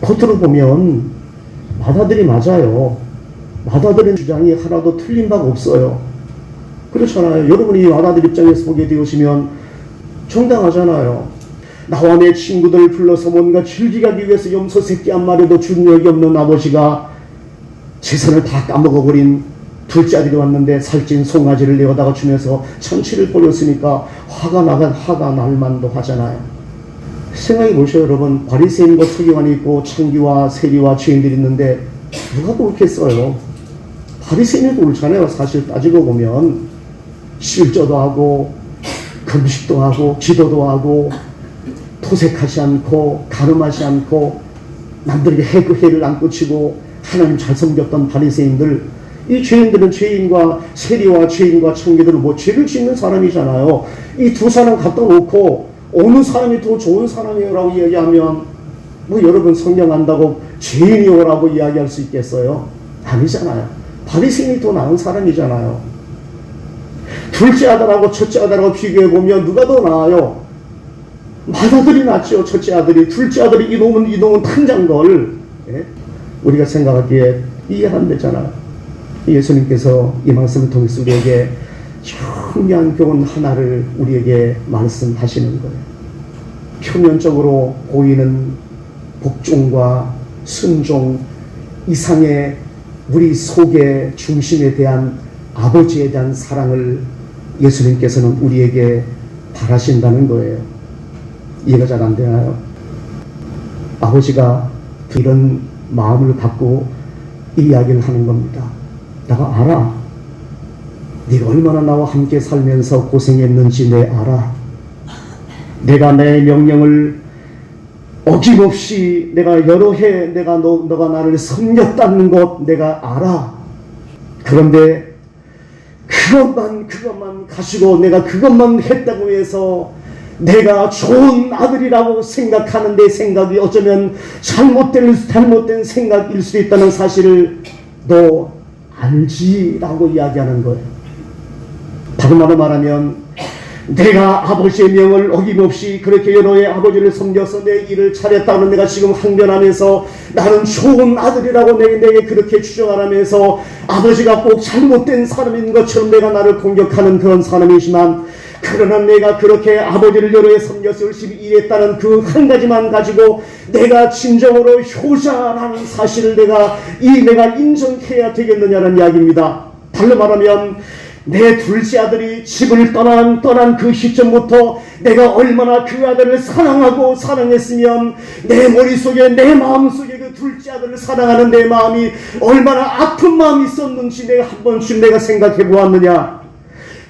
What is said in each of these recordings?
겉으로 보면 맏아들이 맞아요. 맏아들의 주장이 하나도 틀린 바가 없어요. 그렇잖아요. 여러분이 맏아들 입장에서 보게 되시면 정당하잖아요. 나와 내 친구들을 불러서 뭔가 즐기기 하기 위해서 염소 새끼 한 마리도 준 적이 없는 아버지가 재산을 다 까먹어버린 둘째 아들이 왔는데 살찐 송아지를 내어다가 주면서 잔치를 벌였으니까 화가 날 만도 하잖아요. 생각해 보세요. 여러분, 바리새인과 서기관이 있고 창기와 세리와 죄인들이 있는데 누가 더 옳겠어요? 바리새인이 더 옳잖아요. 사실 따지고 보면 실저도 하고 금식도 하고 기도도 하고 토색하지 않고 가늠하지 않고 남들에게 해를 안 끼치고 하나님 잘 섬겼던 바리새인들, 이 죄인들은 죄인과 세리와 죄인과 청기들은 뭐 죄를 짓는 사람이잖아요. 이 두 사람 갖다 놓고 어느 사람이 더 좋은 사람이라고 이야기하면 뭐 여러분 성경 안다고 죄인이오라고 이야기할 수 있겠어요? 아니잖아요. 바리새인이 더 나은 사람이잖아요. 둘째 아들하고 첫째 아들하고 비교해보면 누가 더 나아요? 맏아들이 낫죠. 첫째 아들이. 둘째 아들이 이놈은 탄장걸. 예? 우리가 생각하기에 이해가 안 되잖아요. 예수님께서 이 말씀을 통해서 우리에게 중요한 교훈 하나를 우리에게 말씀하시는 거예요. 표면적으로 보이는 복종과 순종 이상의 우리 속의 중심에 대한 아버지에 대한 사랑을 예수님께서는 우리에게 바라신다는 거예요. 이해가 잘 안 되나요? 아버지가 이런 마음을 갖고 이 이야기를 하는 겁니다. 내가 알아. 네가 얼마나 나와 함께 살면서 고생했는지 내 알아. 내가 내 명령을 어김없이 내가 여러 해 너가 나를 섬겼다는 것 내가 알아. 그런데 그것만 가지고 내가 그것만 했다고 해서 내가 좋은 아들이라고 생각하는 내 생각이 어쩌면 잘못된 생각일 수 있다는 사실을 너 알지라고 이야기하는 거예요. 다른 말로 말하면 내가 아버지의 명을 어김없이 그렇게 여러 해 아버지를 섬겨서 내 일을 차렸다는 내가 지금 항변하면서 나는 좋은 아들이라고 내게 그렇게 주장하면서 아버지가 꼭 잘못된 사람인 것처럼 내가 나를 공격하는 그런 사람이지만, 그러나 내가 그렇게 아버지를 여러 해 섬겨서 열심히 일했다는 그 한 가지만 가지고 내가 진정으로 효자라는 사실을 내가 인정해야 되겠느냐는 이야기입니다. 달리 말하면 내 둘째 아들이 집을 떠난 그 시점부터 내가 얼마나 그 아들을 사랑하고 사랑했으면 내 머릿속에 내 마음속에 그 둘째 아들을 사랑하는 내 마음이 얼마나 아픈 마음이 있었는지 내가 한 번쯤 내가 생각해 보았느냐.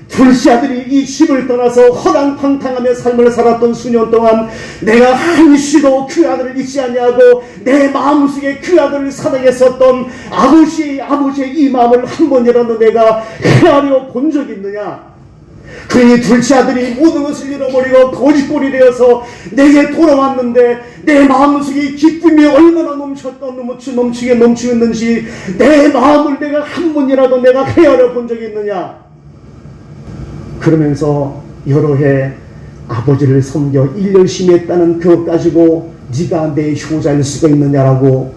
둘째 아들이 이 집을 떠나서 허당팡탕하며 삶을 살았던 수년 동안 내가 한시도 그 아들을 잊지 않냐고 내 마음속에 그 아들을 사랑했었던 아버지의 이 마음을 한 번이라도 내가 헤아려 본 적이 있느냐. 그러니 둘째 아들이 모든 것을 잃어버리고 거짓골이 되어서 내게 돌아왔는데 내 마음속에 기쁨이 얼마나 넘치게 넘치는지 내 마음을 내가 한 번이라도 내가 헤아려 본 적이 있느냐. 그러면서 여러 해 아버지를 섬겨 일 열심히 했다는 그것 가지고 네가 내 효자일 수가 있느냐라고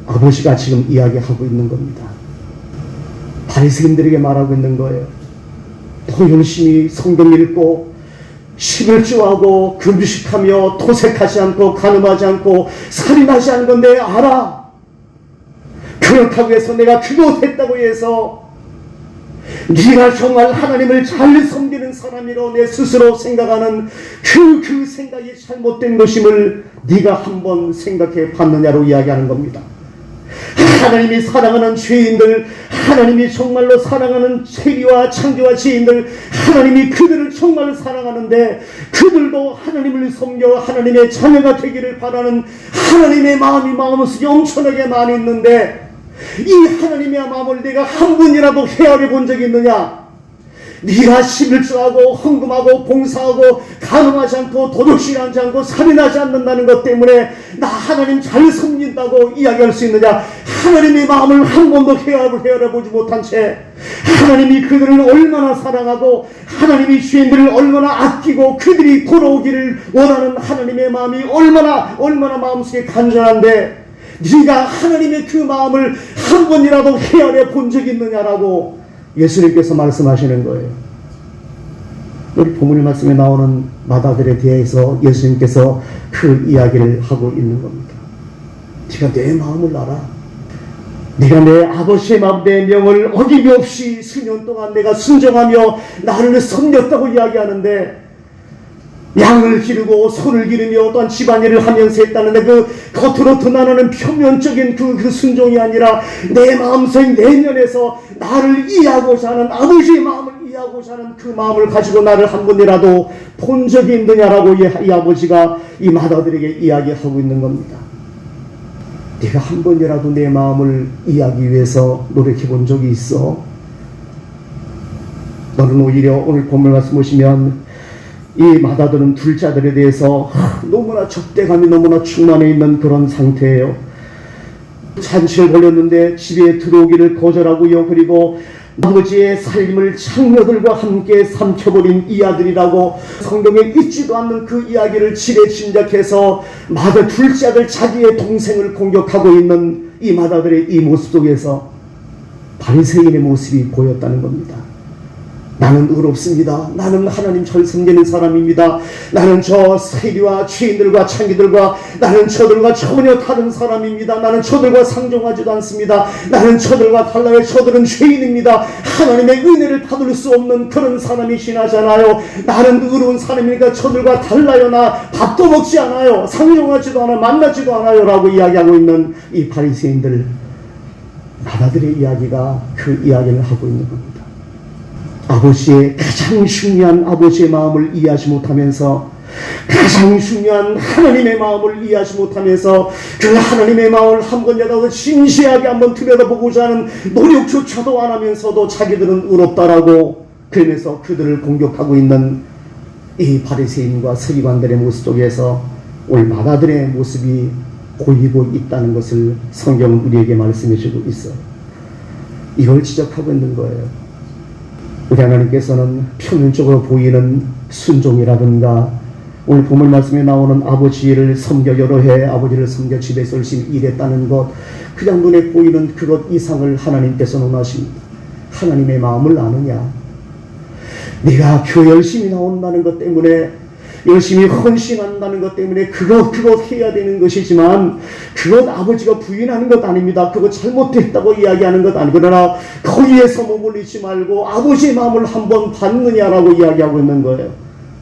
아버지가 지금 이야기하고 있는 겁니다. 바리새인들에게 말하고 있는 거예요. 더 열심히 성경 읽고 11조하고 금식하며 토색하지 않고 간음하지 않고 살인하지 않은 건 내가 알아. 그렇다고 해서 내가 그거 했다고 해서 네가 정말 하나님을 잘 섬기는 사람이라고 내 스스로 생각하는 그 생각이 잘못된 것임을 네가 한번 생각해 봤느냐로 이야기하는 겁니다. 하나님이 사랑하는 죄인들, 하나님이 정말로 사랑하는 세리와 창조와 죄인들, 하나님이 그들을 정말 사랑하는데 그들도 하나님을 섬겨 하나님의 자녀가 되기를 바라는 하나님의 마음이 마음속에 엄청나게 많이 있는데 이 하나님의 마음을 내가 한 번이라도 헤아려 본 적이 있느냐? 네가 11조하고 헌금하고 봉사하고 간음하지 않고 도둑질하지 않고 살인하지 않는다는 것 때문에 나 하나님 잘 섬긴다고 이야기할 수 있느냐? 하나님의 마음을 한 번도 헤아려 보지 못한 채 하나님이 그들을 얼마나 사랑하고 하나님이 죄인들을 얼마나 아끼고 그들이 돌아오기를 원하는 하나님의 마음이 얼마나 마음속에 간절한데 네가 하나님의 그 마음을 한 번이라도 헤아려 본 적이 있느냐라고 예수님께서 말씀하시는 거예요. 우리 본문의 말씀에 나오는 마다들에 대해서 예수님께서 그 이야기를 하고 있는 겁니다. 네가 내 마음을 알아. 네가 내 아버지의 마음, 내 명을 어김없이 수년 동안 내가 순종하며 나를 섬겼다고 이야기하는데 양을 기르고 소를 기르며 또한 집안일을 하면서 했다는데 그 겉으로 드러나는 표면적인 그 순종이 아니라 내 마음속 내면에서 나를 이해하고자 하는 아버지의 마음을 이해하고자 하는 그 마음을 가지고 나를 한 번이라도 본 적이 있느냐라고 이 아버지가 이 마다들에게 이야기하고 있는 겁니다. 네가 한 번이라도 내 마음을 이해하기 위해서 노력해 본 적이 있어? 너는 오히려 오늘 본문 말씀 보시면 이 마다들은 둘째 아들에 대해서 너무나 적대감이 너무나 충만해 있는 그런 상태예요. 잔치를 벌였는데 집에 들어오기를 거절하고요. 그리고 아버지의 살림을 장녀들과 함께 삼켜버린 이 아들이라고 성경에 있지도 않는 그 이야기를 지레짐작해서 마다 둘째 아들 자기의 동생을 공격하고 있는 이 마다들의 이 모습 속에서 바리새인의 모습이 보였다는 겁니다. 나는 의롭습니다. 나는 하나님 잘 섬기는 사람입니다. 나는 저 세리와 죄인들과 창기들과 나는 저들과 전혀 다른 사람입니다. 나는 저들과 상종하지도 않습니다. 나는 저들과 달라요. 저들은 죄인입니다. 하나님의 은혜를 받을 수 없는 그런 사람이 지나잖아요. 나는 의로운 사람이니까 저들과 달라요. 나 밥도 먹지 않아요. 상종하지도 않아요. 만나지도 않아요. 라고 이야기하고 있는 이 바리새인들 마다들의 이야기가 그 이야기를 하고 있는 겁니다. 아버지의 가장 중요한 아버지의 마음을 이해하지 못하면서 가장 중요한 하나님의 마음을 이해하지 못하면서 그 하나님의 마음을 한 번이라도 진지하게 한번 들여다보고자 하는 노력조차도 안 하면서도 자기들은 의롭다라고 그러면서 그들을 공격하고 있는 이 바리새인과 서기관들의 모습 속에서 오늘 마다들의 모습이 보이고 있다는 것을 성경은 우리에게 말씀해 주고 있어요. 이걸 지적하고 있는 거예요. 우리 하나님께서는 표면적으로 보이는 순종이라든가 오늘 본문 말씀에 나오는 아버지를 섬겨 여러 해 아버지를 섬겨 집에서 열심히 일했다는 것 그냥 눈에 보이는 그것 이상을 하나님께서 원하십니다. 하나님의 마음을 아느냐? 네가 교회 열심히 나온다는 것 때문에 열심히 헌신한다는 것 때문에 그것 해야 되는 것이지만 그것 아버지가 부인하는 것 아닙니다. 그거 잘못됐다고 이야기하는 것 아니고 그러나 거기에서 머물리지 말고 아버지의 마음을 한번 받느냐라고 이야기하고 있는 거예요.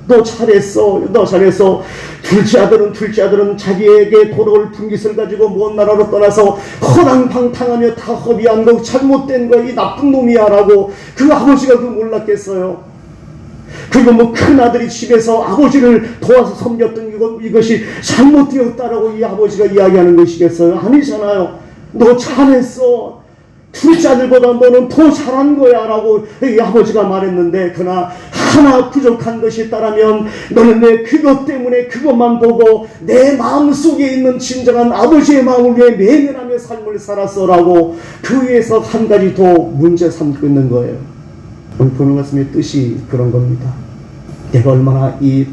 너 잘했어. 둘째 아들은 자기에게 돌아올 분깃을 가지고 먼 나라로 떠나서 허랑방탕하며 다 허비한 거 잘못된 거 이 나쁜 놈이야 라고 그 아버지가 그 몰랐겠어요. 그리고 큰아들이 집에서 아버지를 도와서 섬겼던 이것이 잘못되었다라고 이 아버지가 이야기하는 것이겠어요? 아니잖아요. 너 잘했어. 둘째 아들보다 너는 더 잘한 거야 라고 이 아버지가 말했는데 그러나 하나 부족한 것이 있다라면 너는 내 그것 때문에 그것만 보고 내 마음속에 있는 진정한 아버지의 마음을 위해 매면하며 삶을 살았어 라고 그 위에서 한 가지 더 문제 삼고 있는 거예요. 오늘 보는 말씀의 뜻이 그런 겁니다. 내가 얼마나 이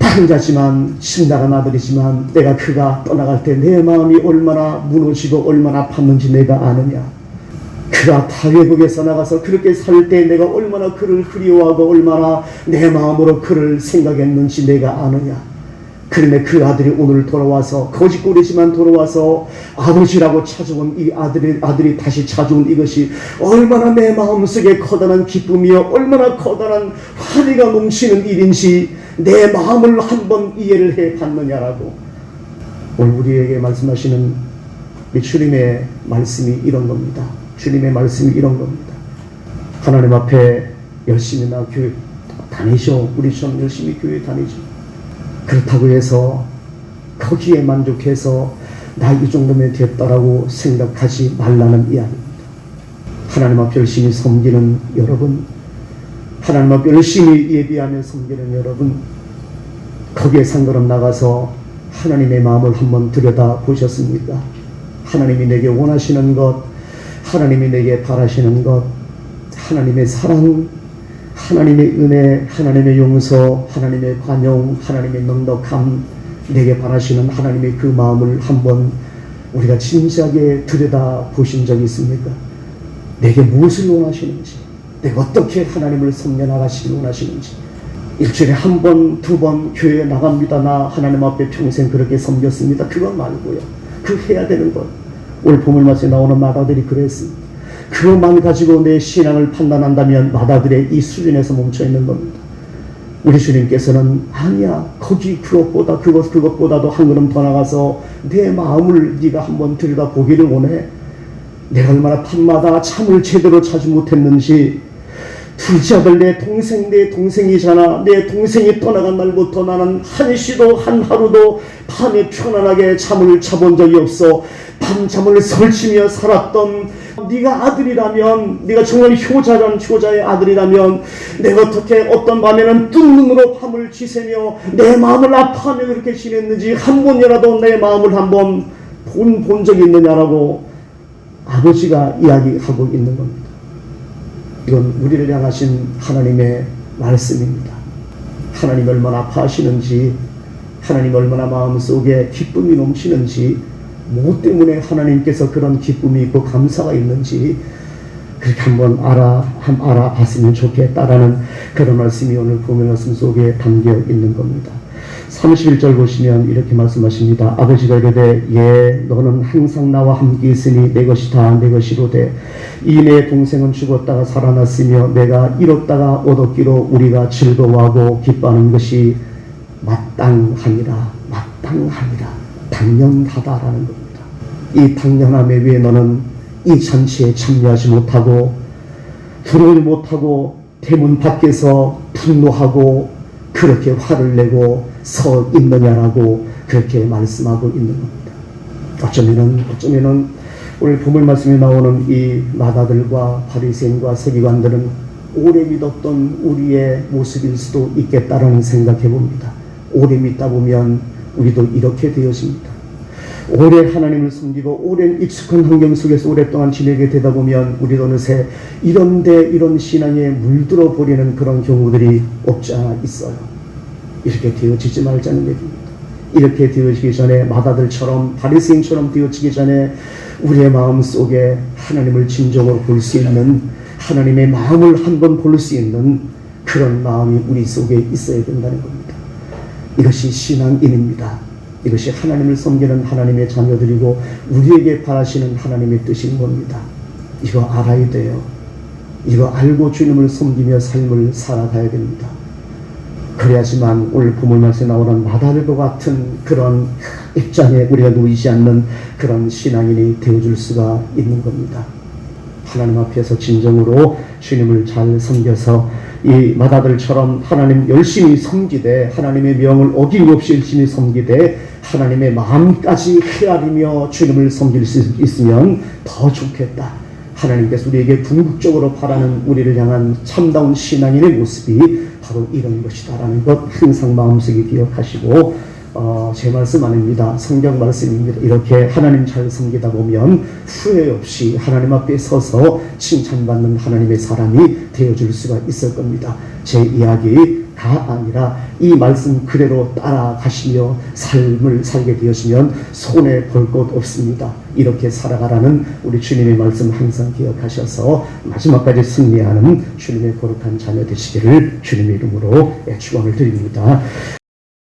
다른 자지만 신나간 아들이지만 그가 떠나갈 때 내 마음이 얼마나 무너지고 얼마나 아팠는지 내가 아느냐. 그가 타외국에서 나가서 그렇게 살 때 내가 얼마나 그를 그리워하고 얼마나 내 마음으로 그를 생각했는지 내가 아느냐. 그런데 그 아들이 오늘 돌아와서 거짓골이지만 돌아와서 아버지라고 찾아온 이 아들이 다시 찾아온 이것이 얼마나 내 마음속에 커다란 기쁨이요 얼마나 커다란 환희가 넘치는 일인지 내 마음을 한번 이해를 해 봤느냐라고 오늘 우리에게 말씀하시는 이 주님의 말씀이 이런 겁니다. 주님의 말씀이 이런 겁니다. 하나님 앞에 열심히 나 교회 다니죠. 우리처럼 열심히 교회 다니죠. 그렇다고 해서 거기에 만족해서 나 이 정도면 됐다라고 생각하지 말라는 이야기입니다. 하나님 앞에 열심히 섬기는 여러분, 하나님 앞에 열심히 예비하며 섬기는 여러분, 거기에 상관없 나가서 하나님의 마음을 한번 들여다보셨습니까? 하나님이 내게 원하시는 것, 하나님이 내게 바라시는 것, 하나님의 사랑, 하나님의 은혜, 하나님의 용서, 하나님의 관용, 하나님의 넉넉함, 내게 바라시는 하나님의 그 마음을 한번 우리가 진지하게 들여다보신 적이 있습니까? 내게 무엇을 원하시는지, 내가 어떻게 하나님을 섬겨나가시길 원하시는지. 일주일에 한 번, 두 번 교회에 나갑니다. 나 하나님 앞에 평생 그렇게 섬겼습니다. 그건 말고요. 그 해야 되는 것. 오늘 본문 말씀에 나오는 마다들이 그랬습니다. 그것만 가지고 내 신앙을 판단한다면 마다들의 이 수준에서 멈춰있는 겁니다. 우리 주님께서는 아니야, 거기 그것보다도 한 걸음 더 나가서 내 마음을 네가 한번 들여다보기를 원해. 내가 얼마나 밤마다 잠을 제대로 자지 못했는지, 둘째 아들 내 동생이잖아. 내 동생이 떠나간 날부터 나는 한시도 한 하루도 밤에 편안하게 잠을 자본 적이 없어. 밤잠을 설치며 살았던 네가 아들이라면, 네가 정말 효자의 아들이라면 내가 어떻게 어떤 밤에는 뜬 눈으로 밤을 지새며 내 마음을 아파하며 그렇게 지냈는지 한 번이라도 내 마음을 한번 본 적이 있느냐라고 아버지가 이야기하고 있는 겁니다. 이건 우리를 향하신 하나님의 말씀입니다. 하나님이 얼마나 아파하시는지, 하나님이 얼마나 마음속에 기쁨이 넘치는지, 뭐 때문에 하나님께서 그런 기쁨이 있고 감사가 있는지 그렇게 한번 알아봤으면 좋겠다라는 그런 말씀이 오늘 본문 말씀 속에 담겨 있는 겁니다. 31절 보시면 이렇게 말씀하십니다. 아버지가 이르되 예 너는 항상 나와 함께 있으니 내 것이 다 내 것이로되 이 내 동생은 죽었다가 살아났으며 내가 잃었다가 얻었기로 우리가 즐거워하고 기뻐하는 것이 마땅함이라. 당연하다라는 겁니다. 이 당연함에 왜 너는 이 잔치에 참여하지 못하고 들어오지 못하고 대문 밖에서 분노하고 그렇게 화를 내고 서 있느냐라고 그렇게 말씀하고 있는 겁니다. 어쩌면은 오늘 본문 말씀에 나오는 이 마다들과 바리새인과 서기관들은 오래 믿었던 우리의 모습일 수도 있겠다라는 생각해 봅니다. 오래 믿다 보면 우리도 이렇게 되어집니다. 오래 하나님을 섬기고 오랜 익숙한 환경 속에서 오랫동안 지내게 되다 보면 우리도 어느새 이런 신앙에 물들어 버리는 그런 경우들이 없지 않아 있어요. 이렇게 되어지지 말자는 얘기입니다. 이렇게 되어지기 전에 마다들처럼 바리새인처럼 되어지기 전에 우리의 마음 속에 하나님을 진정으로 볼 수 있는, 하나님의 마음을 한번 볼 수 있는 그런 마음이 우리 속에 있어야 된다는 겁니다. 이것이 신앙인입니다. 이것이 하나님을 섬기는 하나님의 자녀들이고 우리에게 바라시는 하나님의 뜻인 겁니다. 이거 알아야 돼요. 이거 알고 주님을 섬기며 삶을 살아가야 됩니다. 그래야지만 오늘 본문 말씀에 나오는 마다들과 같은 그런 입장에 우리가 놓이지 않는 그런 신앙인이 되어줄 수가 있는 겁니다. 하나님 앞에서 진정으로 주님을 잘 섬겨서 이 마다들처럼 하나님 열심히 섬기되 하나님의 명을 어김없이 열심히 섬기되 하나님의 마음까지 헤아리며 주님을 섬길 수 있으면 더 좋겠다. 하나님께서 우리에게 궁극적으로 바라는 우리를 향한 참다운 신앙인의 모습이 바로 이런 것이다라는 것 항상 마음속에 기억하시고 제 말씀 아닙니다. 성경 말씀입니다. 이렇게 하나님 잘 섬기다 보면 후회 없이 하나님 앞에 서서 칭찬받는 하나님의 사람이 되어줄 수가 있을 겁니다. 제 이야기가 아니라 이 말씀 그대로 따라가시며 삶을 살게 되었으면 손해볼 것 없습니다. 이렇게 살아가라는 우리 주님의 말씀 항상 기억하셔서 마지막까지 승리하는 주님의 거룩한 자녀 되시기를 주님의 이름으로 축원을 드립니다.